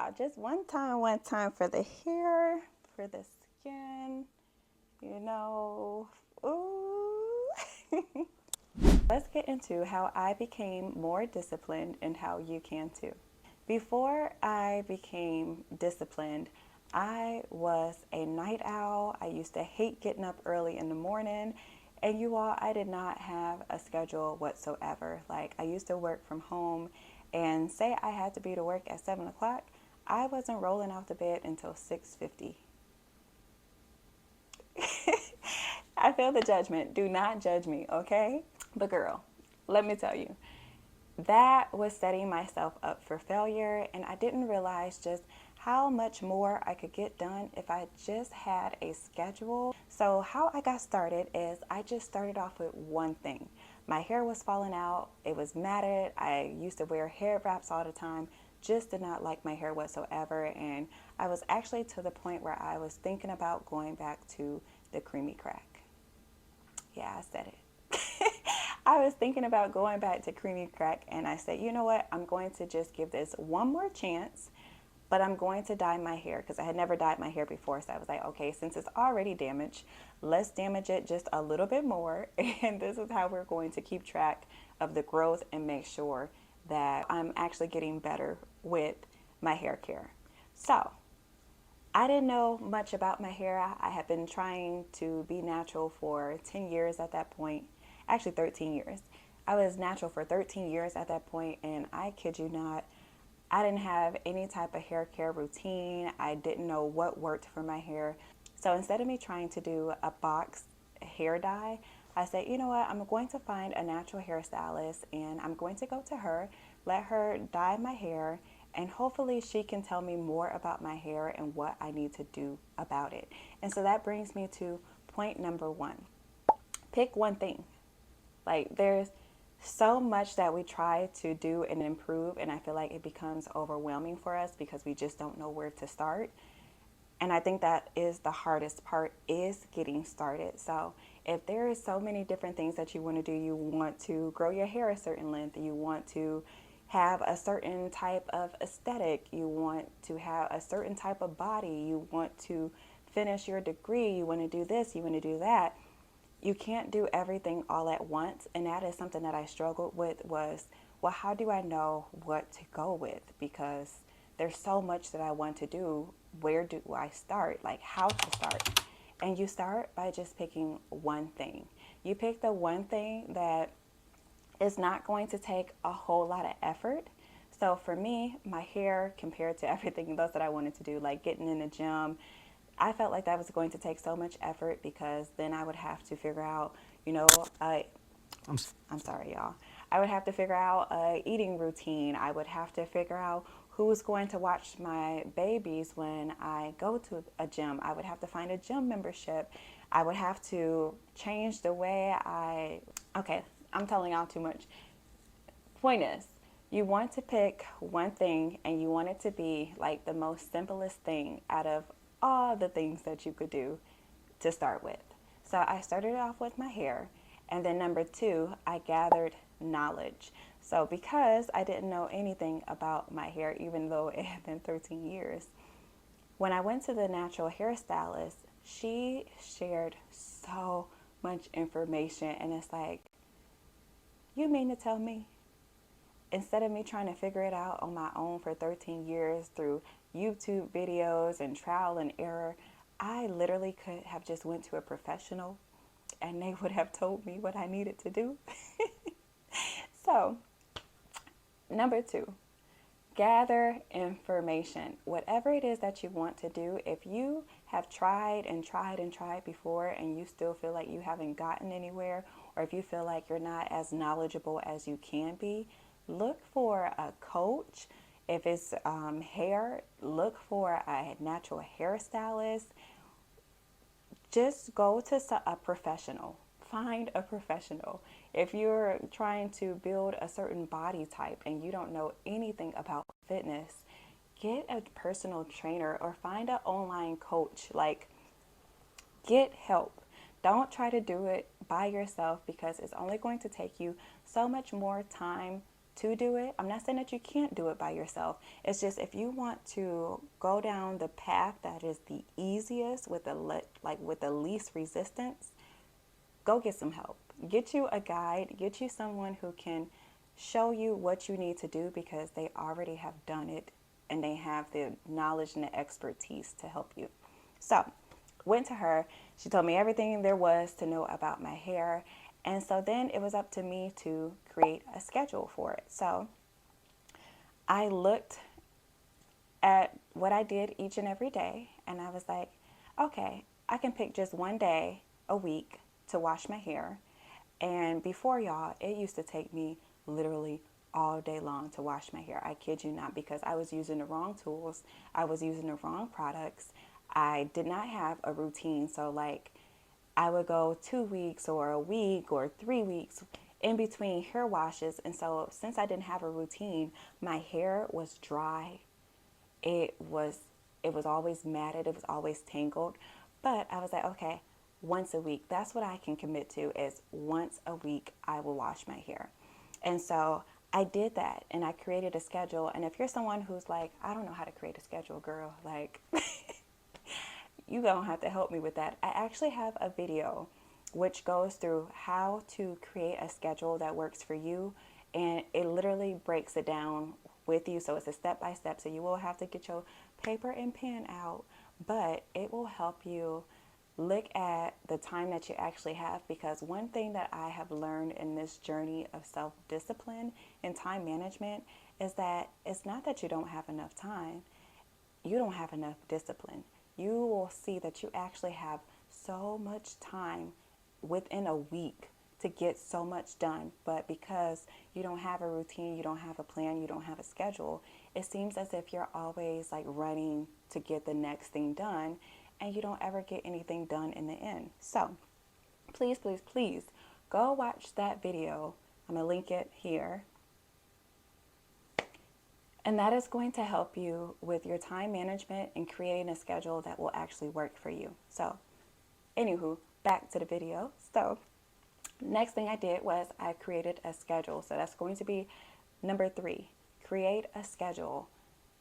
y'all. Just one time for the hair, for the skin, you know. Ooh. Let's get into how I became more disciplined and how you can too. Before I became disciplined, I was a night owl. I used to hate getting up early in the morning. And you all, I did not have a schedule whatsoever. Like, I used to work from home, and say I had to be to work at 7 o'clock, I wasn't rolling out the bed until 6:50. I feel the judgment. Do not judge me, okay? But girl, let me tell you, that was setting myself up for failure, and I didn't realize just how much more I could get done if I just had a schedule. So how I got started is I just started off with one thing. My hair was falling out, it was matted. I used to wear hair wraps all the time, just did not like my hair whatsoever, and I was actually to the point where I was thinking about going back to the creamy crack. Yeah, I said it. I was thinking about going back to creamy crack, and I said, you know what, I'm going to just give this one more chance, but I'm going to dye my hair because I had never dyed my hair before. So I was like, okay, since it's already damaged, let's damage it just a little bit more. And this is how we're going to keep track of the growth and make sure that I'm actually getting better with my hair care. So I didn't know much about my hair. I had been trying to be natural for 10 years at that point. Actually, 13 years. I was natural for 13 years at that point, and I kid you not, I didn't have any type of hair care routine. I didn't know what worked for my hair. So instead of me trying to do a box hair dye, I said, you know what, I'm going to find a natural hairstylist and I'm going to go to her, let her dye my hair, and hopefully she can tell me more about my hair and what I need to do about it. And so that brings me to point number one. Pick one thing. Like, there's so much that we try to do and improve, and I feel like it becomes overwhelming for us because we just don't know where to start. And I think that is the hardest part, is getting started. So if there is so many different things that you want to do, you want to grow your hair a certain length, you want to have a certain type of aesthetic, you want to have a certain type of body, you want to finish your degree, you want to do this, you want to do that. You can't do everything all at once, and that is something that I struggled with was, well, how do I know what to go with? Because there's so much that I want to do. Where do I start? Like, how to start? And you start by just picking one thing. You pick the one thing that is not going to take a whole lot of effort. So for me, my hair, compared to everything else that I wanted to do, like getting in the gym, I felt like that was going to take so much effort because then I would have to figure out, you know, I'm sorry, y'all. I would have to figure out a eating routine. I would have to figure out who's going to watch my babies when I go to a gym. I would have to find a gym membership. I would have to change the way okay, I'm telling y'all too much. Point is, you want to pick one thing and you want it to be like the most simplest thing out of all the things that you could do to start with. So I started off with my hair, and then number two, I gathered knowledge. So because I didn't know anything about my hair, even though it had been 13 years, when I went to the natural hairstylist, she shared so much information, and it's like, you mean to tell me, instead of me trying to figure it out on my own for 13 years through YouTube videos and trial and error, I literally could have just went to a professional and they would have told me what I needed to do. So, number two, gather information. Whatever it is that you want to do, if you have tried and tried and tried before and you still feel like you haven't gotten anywhere, or if you feel like you're not as knowledgeable as you can be, look for a coach. If it's hair, look for a natural hairstylist. Just go to a professional. Find a professional. If you're trying to build a certain body type and you don't know anything about fitness, get a personal trainer or find an online coach. Like, get help. Don't try to do it by yourself because it's only going to take you so much more time to do it. I'm not saying that you can't do it by yourself. It's just if you want to go down the path that is the easiest with the least resistance, go get some help. Get you a guide, get you someone who can show you what you need to do because they already have done it and they have the knowledge and the expertise to help you. So, went to her. She told me everything there was to know about my hair. And so then it was up to me to create a schedule for it. So I looked at what I did each and every day, and I was like, okay, I can pick just one day a week to wash my hair. And before, y'all, it used to take me literally all day long to wash my hair. I kid you not, because I was using the wrong tools. I was using the wrong products. I did not have a routine. So like I would go 2 weeks or a week or 3 weeks in between hair washes. And so since I didn't have a routine, my hair was dry. It was always matted. It was always tangled. But I was like, okay, once a week. That's what I can commit to, is once a week I will wash my hair. And so I did that, and I created a schedule. And if you're someone who's like, I don't know how to create a schedule, girl, like you gonna have to help me with that. I actually have a video which goes through how to create a schedule that works for you, and it literally breaks it down with you. So it's a step by step. So you will have to get your paper and pen out, but it will help you look at the time that you actually have, because one thing that I have learned in this journey of self-discipline and time management is that it's not that you don't have enough time, you don't have enough discipline. You will see that you actually have so much time within a week to get so much done, but because you don't have a routine, you don't have a plan, you don't have a schedule, it seems as if you're always like running to get the next thing done, and you don't ever get anything done in the end. So please, please, please go watch that video. I'm gonna link it here. And that is going to help you with your time management and creating a schedule that will actually work for you. So anywho, back to the video. So next thing I did was I created a schedule. So that's going to be number 3, create a schedule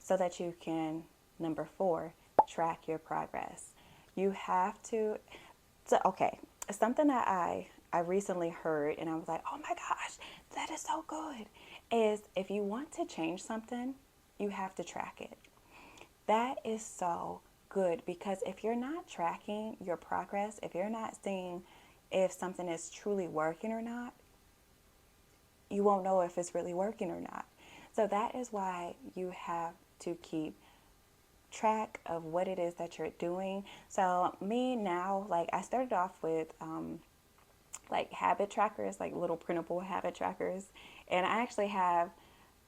so that you can, number 4, track your progress. You have to, okay, something that I recently heard and I was like, oh my gosh, that is so good, is if you want to change something, you have to track it. That is so good, because if you're not tracking your progress, if you're not seeing if something is truly working or not, you won't know if it's really working or not. So that is why you have to keep track of what it is that you're doing. So me now, like I started off with like habit trackers, like little printable habit trackers, and I actually have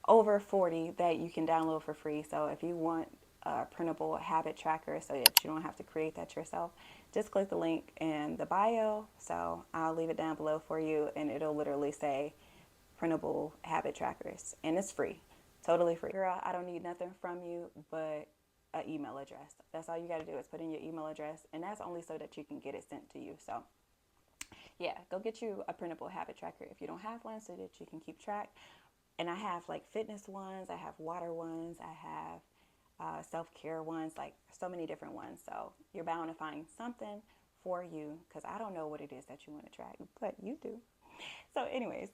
over 40 that you can download for free. So if you want a printable habit tracker so that you don't have to create that yourself, just click the link in the bio. So I'll leave it down below for you, and it'll literally say printable habit trackers, and it's free, totally free. Girl, I don't need nothing from you but an email address. That's all you got to do is put in your email address, and that's only so that you can get it sent to you. So yeah, go get you a printable habit tracker if you don't have one, so that you can keep track. And I have like fitness ones, I have water ones, I have self-care ones, like so many different ones. So you're bound to find something for you, because I don't know what it is that you want to track, but you do. So anyways,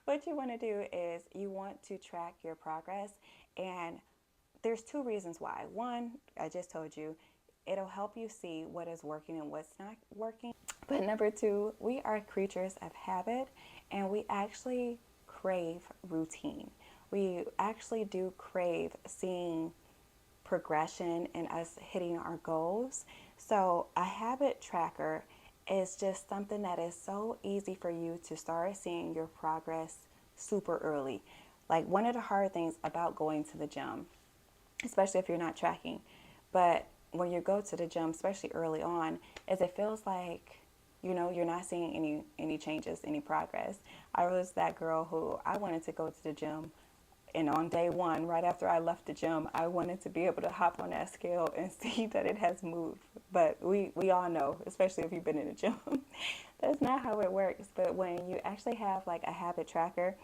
what you want to do is you want to track your progress, and there's 2 reasons why. One, I just told you, it'll help you see what is working and what's not working. But number 2, we are creatures of habit, and we actually crave routine. We actually do crave seeing progression and us hitting our goals. So a habit tracker is just something that is so easy for you to start seeing your progress super early. Like one of the hard things about going to the gym, especially if you're not tracking, but when you go to the gym, especially early on, is it feels like, you know, you're not seeing any changes, any progress. I was that girl who I wanted to go to the gym, and on day 1, right after I left the gym, I wanted to be able to hop on that scale and see that it has moved. But we all know, especially if you've been in the gym, that's not how it works. But when you actually have like a habit tracker,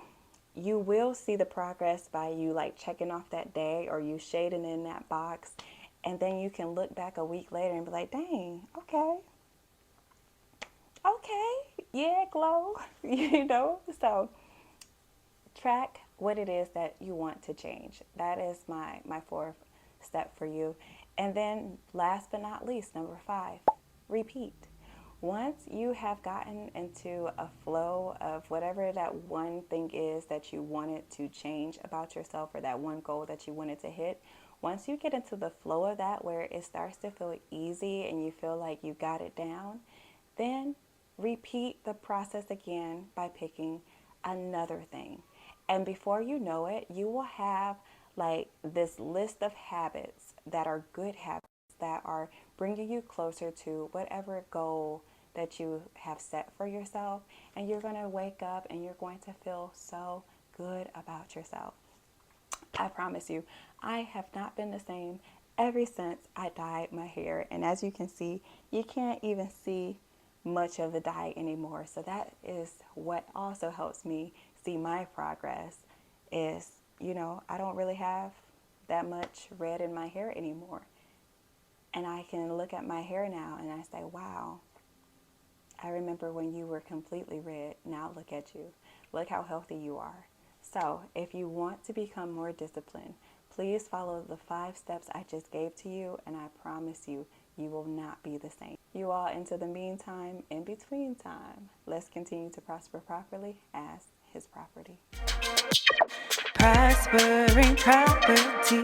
you will see the progress by you like checking off that day or you shading in that box. And then you can look back a week later and be like, dang, okay, yeah, glow, you know? So track what it is that you want to change. That is my fourth step for you. And then last but not least, number 5, repeat. Once you have gotten into a flow of whatever that one thing is that you wanted to change about yourself or that one goal that you wanted to hit, once you get into the flow of that where it starts to feel easy and you feel like you got it down, then repeat the process again by picking another thing. And before you know it, you will have like this list of habits that are good habits that are bringing you closer to whatever goal that you have set for yourself. And you're going to wake up and you're going to feel so good about yourself. I promise you, I have not been the same ever since I dyed my hair. And as you can see, you can't even see much of the dye anymore. So that is what also helps me see my progress is, you know, I don't really have that much red in my hair anymore. And I can look at my hair now and I say, wow, I remember when you were completely red. Now look at you. Look how healthy you are. So if you want to become more disciplined, please follow the 5 steps I just gave to you, and I promise you, you will not be the same. You all, into the meantime, in between time, let's continue to prosper properly as his property. Prospering property.